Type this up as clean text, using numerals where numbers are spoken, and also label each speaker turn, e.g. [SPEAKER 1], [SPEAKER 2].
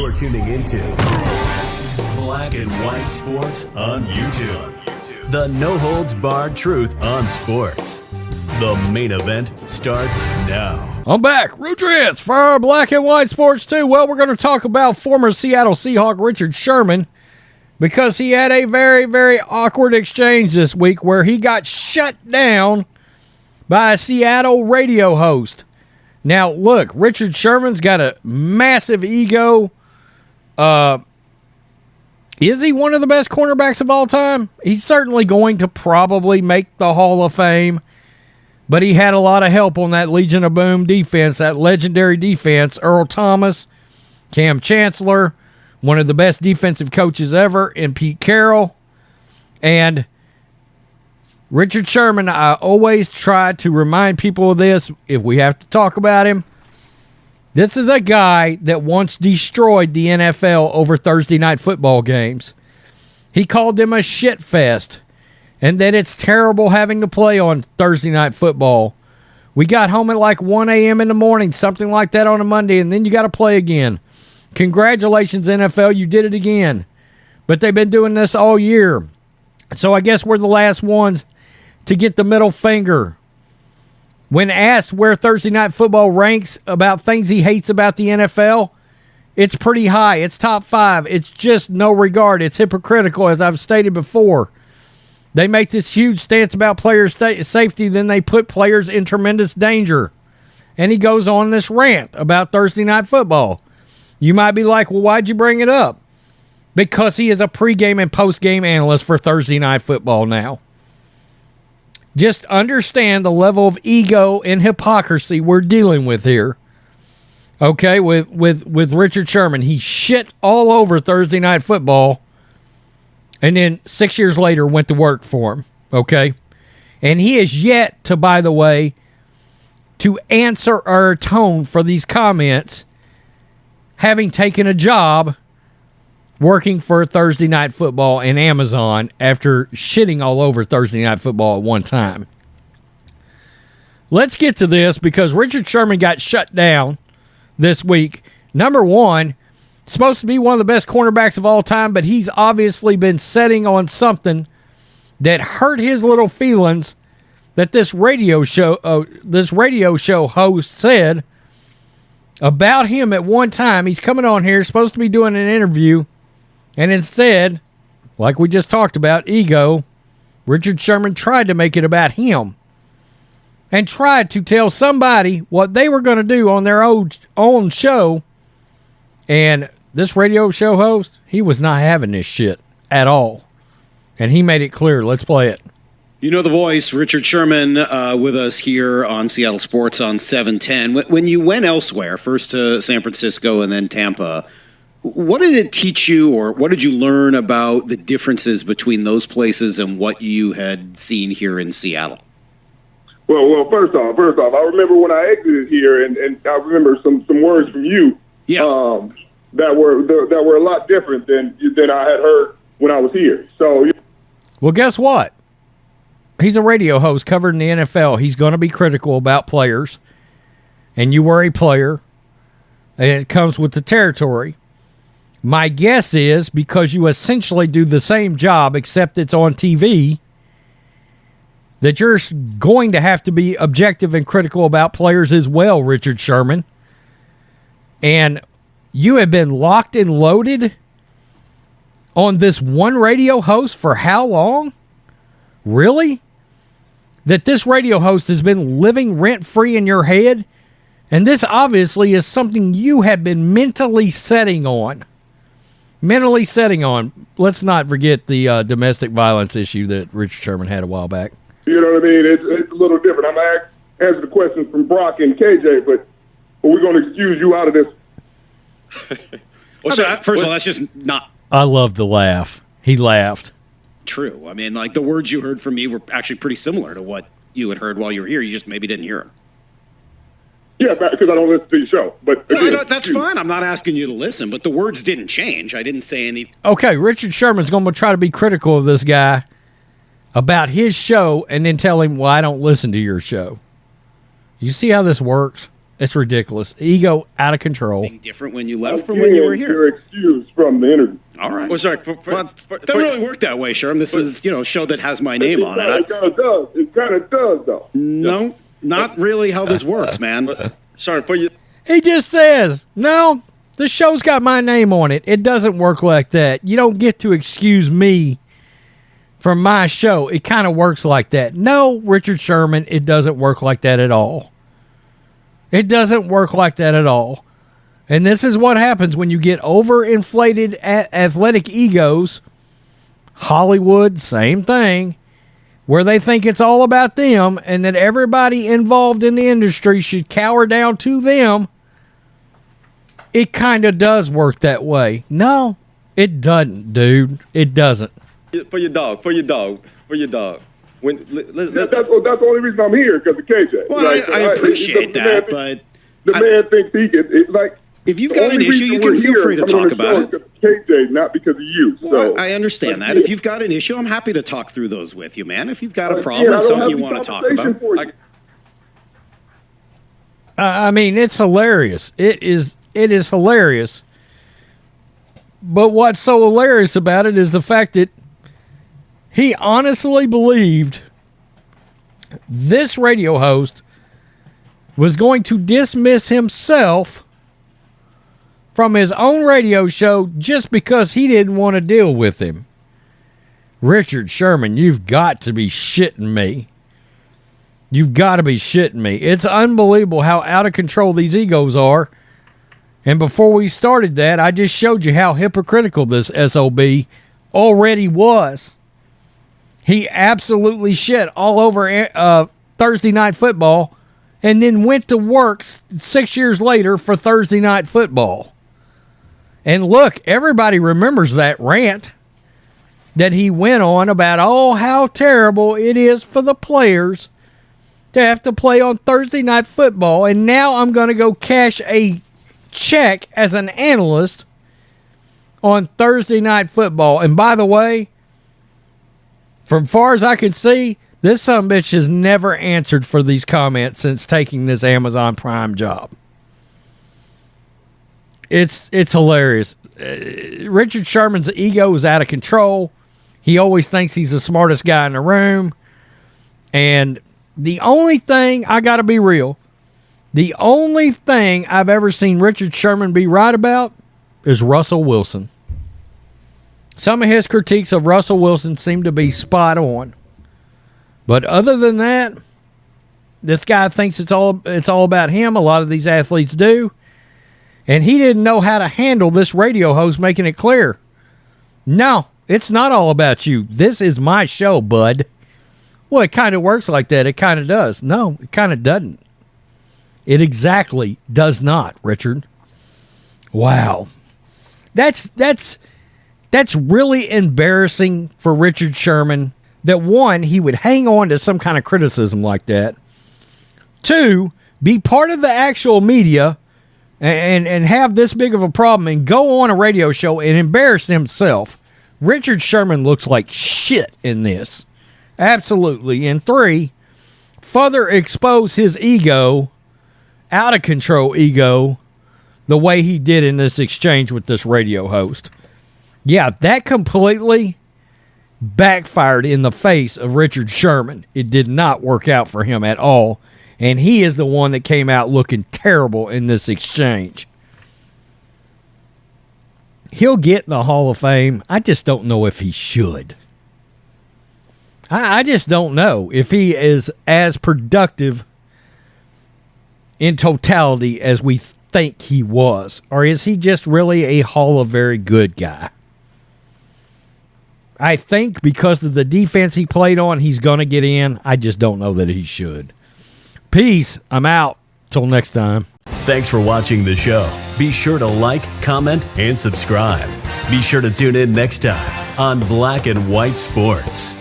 [SPEAKER 1] You're tuning into Black and White Sports on YouTube. The no-holds-barred truth on sports. The main event starts now.
[SPEAKER 2] I'm back. Rudrance for Black and White Sports 2. Well, we're going to talk about former Seattle Seahawk Richard Sherman because he had a very, very awkward exchange this week where he got shut down by a Seattle radio host. Now, look, Richard Sherman's got a massive ego. Is he one of the best cornerbacks of all time? He's certainly going to probably make the Hall of Fame, but he had a lot of help on that Legion of Boom defense, that legendary defense. Earl Thomas, Cam Chancellor, one of the best defensive coaches ever, and Pete Carroll. And Richard Sherman, I always try to remind people of this if we have to talk about him. This is a guy that once destroyed the NFL over Thursday night football games. He called them a shit fest and that it's terrible having to play on Thursday night football. We got home at like 1 a.m. in the morning, something like that on a Monday, and then you got to play again. Congratulations, NFL, you did it again. But they've been doing this all year. So I guess we're the last ones to get the middle finger. When asked where Thursday Night Football ranks about things he hates about the NFL, it's pretty high. It's top 5. It's just no regard. It's hypocritical, as I've stated before. They make this huge stance about players' safety, then they put players in tremendous danger. And he goes on this rant about Thursday Night Football. You might be like, well, why'd you bring it up? Because he is a pregame and postgame analyst for Thursday Night Football now. Just understand the level of ego and hypocrisy we're dealing with here. Okay, with Richard Sherman. He shit all over Thursday Night Football and then 6 years later went to work for him. Okay? And he is yet to, by the way, to answer or atone for these comments, having taken a job working for Thursday Night Football and Amazon after shitting all over Thursday Night Football at one time. Let's get to this because Richard Sherman got shut down this week. Number one, supposed to be one of the best cornerbacks of all time, but he's obviously been setting on something that hurt his little feelings that this radio show host said about him at one time. He's coming on here, supposed to be doing an interview, and instead, like we just talked about, ego, Richard Sherman tried to make it about him and tried to tell somebody what they were going to do on their own show. And this radio show host, he was not having this shit at all. And he made it clear. Let's play it.
[SPEAKER 3] You know the voice, Richard Sherman, with us here on Seattle Sports on 710. When you went elsewhere, first to San Francisco and then Tampa, what did it teach you, or what did you learn about the differences between those places and what you had seen here in Seattle?
[SPEAKER 4] Well, first off, I remember when I exited here, and I remember some words from you, that were a lot different than I had heard when I was here. So,
[SPEAKER 2] well, guess what? He's a radio host covered in the NFL. He's going to be critical about players, and you were a player, and it comes with the territory. My guess is because you essentially do the same job except it's on TV, that you're going to have to be objective and critical about players as well, Richard Sherman. And you have been locked and loaded on this one radio host for how long? Really? That this radio host has been living rent-free in your head? And this obviously is something you have been mentally setting on. Let's not forget the domestic violence issue that Richard Sherman had a while back.
[SPEAKER 4] You know what I mean? It's a little different. I'm going to answer the questions from Brock and KJ, but we're going to excuse you out of this.
[SPEAKER 3] Well, so first of all, that's just not...
[SPEAKER 2] I love the laugh. He laughed.
[SPEAKER 3] True. I mean, like, the words you heard from me were actually pretty similar to what you had heard while you were here. You just maybe didn't hear them.
[SPEAKER 4] Yeah, because I don't listen to your show. But again,
[SPEAKER 3] that's fine. I'm not asking you to listen, but the words didn't change. I didn't say anything.
[SPEAKER 2] Okay, Richard Sherman's going to try to be critical of this guy about his show and then tell him, well, I don't listen to your show. You see how this works? It's ridiculous. Ego out of control.
[SPEAKER 3] Being different when you left from when you were here.
[SPEAKER 4] You're excused from the interview.
[SPEAKER 3] All right.
[SPEAKER 5] Well, sorry.
[SPEAKER 3] It doesn't really work that way, Sherman. This is, a show that has my name on it.
[SPEAKER 4] It kind of does. It kind of does, though.
[SPEAKER 3] No, not really how this works, man.
[SPEAKER 5] Sorry for you.
[SPEAKER 2] He just says, no, the show's got my name on it. It doesn't work like that. You don't get to excuse me from my show. It kind of works like that. No, Richard Sherman, it doesn't work like that at all. It doesn't work like that at all. And this is what happens when you get overinflated athletic egos. Hollywood, same thing, where they think it's all about them and that everybody involved in the industry should cower down to them. It kind of does work that way. No, it doesn't, dude. It doesn't.
[SPEAKER 5] For your dog. When,
[SPEAKER 4] That's the only reason I'm here, because of KJ.
[SPEAKER 3] Well, I appreciate that, but
[SPEAKER 4] the man thinks he can.
[SPEAKER 3] If you've got an issue, you can feel free to talk about it.
[SPEAKER 4] KJ, not because of you.
[SPEAKER 3] Well, I understand that. If you've got an issue, I'm happy to talk through those with you, man. If you've got a problem and something you want to talk about.
[SPEAKER 2] I mean, it's hilarious. It is hilarious. But what's so hilarious about it is the fact that he honestly believed this radio host was going to dismiss himself from his own radio show just because he didn't want to deal with him. Richard Sherman, you've got to be shitting me. You've got to be shitting me. It's unbelievable how out of control these egos are. And before we started that, I just showed you how hypocritical this SOB already was. He absolutely shit all over Thursday Night Football and then went to work 6 years later for Thursday Night Football. And look, everybody remembers that rant that he went on about, how terrible it is for the players to have to play on Thursday Night Football. And now I'm going to go cash a check as an analyst on Thursday Night Football. And by the way, from far as I can see, this sumbitch has never answered for these comments since taking this Amazon Prime job. It's hilarious. Richard Sherman's ego is out of control. He always thinks he's the smartest guy in the room. And the only thing, I got to be real, the only thing I've ever seen Richard Sherman be right about is Russell Wilson. Some of his critiques of Russell Wilson seem to be spot on. But other than that, this guy thinks it's all about him. A lot of these athletes do. And he didn't know how to handle this radio host making it clear. No, it's not all about you. This is my show, bud. Well, it kind of works like that. It kind of does. No, it kind of doesn't. It exactly does not, Richard. Wow. That's really embarrassing for Richard Sherman. That one, he would hang on to some kind of criticism like that. Two, be part of the actual media and have this big of a problem and go on a radio show and embarrass himself. Richard Sherman looks like shit in this. Absolutely. And three, further expose his ego, out of control ego, the way he did in this exchange with this radio host. Yeah, that completely backfired in the face of Richard Sherman. It did not work out for him at all. And he is the one that came out looking terrible in this exchange. He'll get in the Hall of Fame. I just don't know if he should. I just don't know if he is as productive in totality as we think he was. Or is he just really a Hall of Very Good guy? I think because of the defense he played on, he's going to get in. I just don't know that he should. Peace. I'm out. Till next time.
[SPEAKER 1] Thanks for watching the show. Be sure to like, comment, and subscribe. Be sure to tune in next time on Black and White Sports.